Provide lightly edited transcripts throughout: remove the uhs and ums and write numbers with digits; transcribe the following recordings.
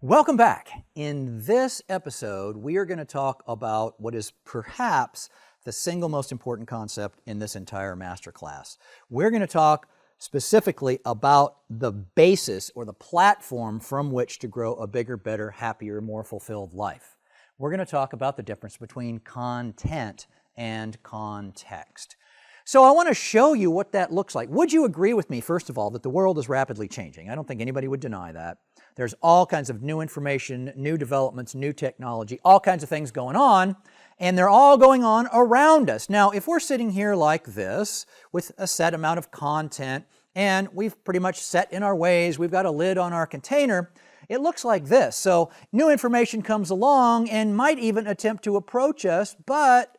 Welcome back. In this episode, we are going to talk about what is perhaps the single most important concept in this entire masterclass. We're going to talk specifically about the basis or the platform from which to grow a bigger, better, happier, more fulfilled life. We're going to talk about the difference between content and context. So I want to show you what that looks like. Would you agree with me, first of all, that the world is rapidly changing? I don't think anybody would deny that. There's all kinds of new information, new developments, new technology, all kinds of things going on, and they're all going on around us. Now, if we're sitting here like this with a set amount of content and we've pretty much set in our ways, we've got a lid on our container, it looks like this. So new information comes along and might even attempt to approach us, but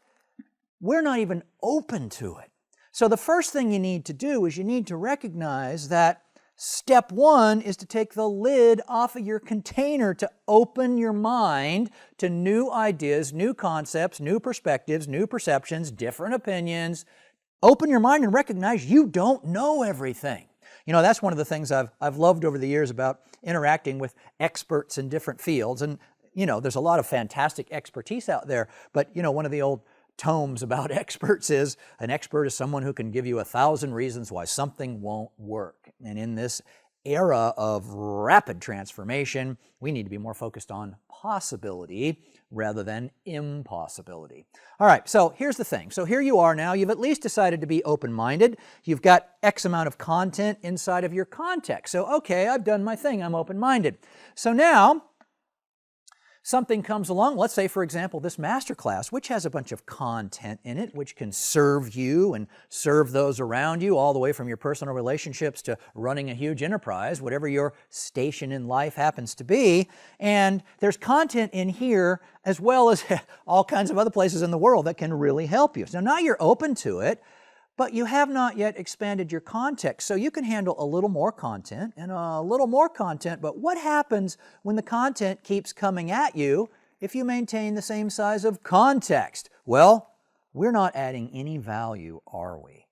we're not even open to it. So the first thing you need to do is you need to recognize that step one is to take the lid off of your container to open your mind to new ideas, new concepts, new perspectives, new perceptions, different opinions. Open your mind and recognize you don't know everything. You know, that's one of the things I've loved over the years about interacting with experts in different fields. And, you know, there's a lot of fantastic expertise out there, but, you know, one of the old tomes about experts is an expert is someone who can give you 1,000 reasons why something won't work. And in this era of rapid transformation, we need to be more focused on possibility rather than impossibility. All right, so here's the thing. So here you are now. You've at least decided to be open-minded. You've got X amount of content inside of your context. So, okay, I've done my thing. I'm open-minded. So now something comes along, let's say, for example, this masterclass, which has a bunch of content in it, which can serve you and serve those around you, all the way from your personal relationships to running a huge enterprise, whatever your station in life happens to be. And there's content in here as well as all kinds of other places in the world that can really help you. So now you're open to it, but you have not yet expanded your context. So you can handle a little more content and a little more content, but what happens when the content keeps coming at you if you maintain the same size of context? Well, we're not adding any value, are we?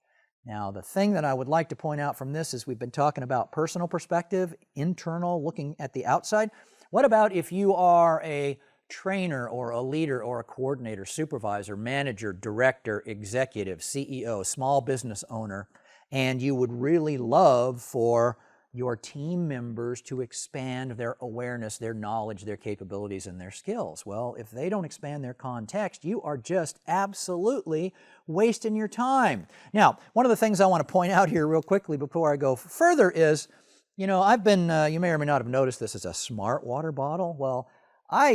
Now, the thing that I would like to point out from this is we've been talking about personal perspective, internal, looking at the outside. What about if you are a trainer or a leader or a coordinator, supervisor, manager, director, executive, CEO, small business owner, and you would really love for your team members to expand their awareness, their knowledge, their capabilities, and their skills? Well, if they don't expand their context, you are just absolutely wasting your time. Now, one of the things I want to point out here real quickly before I go further is, you know, I've been, you may or may not have noticed this as a smart water bottle. Well,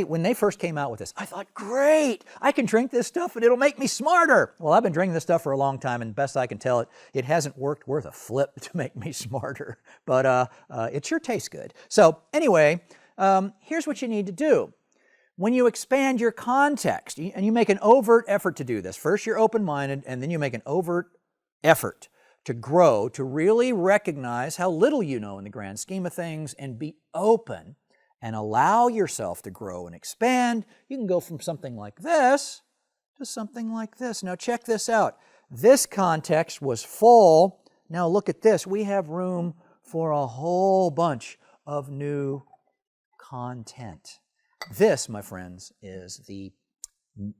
when they first came out with this, I thought, great, I can drink this stuff and it'll make me smarter. Well, I've been drinking this stuff for a long time, and best I can tell, it hasn't worked worth a flip to make me smarter. But it sure tastes good. So anyway, here's what you need to do. When you expand your context, and you make an overt effort to do this, first you're open-minded, and then you make an overt effort to grow, to really recognize how little you know in the grand scheme of things and be open and allow yourself to grow and expand, you can go from something like this to something like this. Now check this out. This context was full. Now look at this. We have room for a whole bunch of new content. This, my friends, is the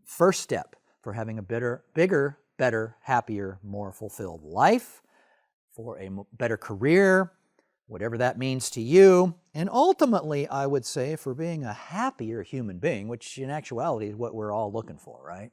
first step for having a bigger, better, happier, more fulfilled life, for a better career, whatever that means to you, and ultimately, I would say, for being a happier human being, which in actuality is what we're all looking for, right?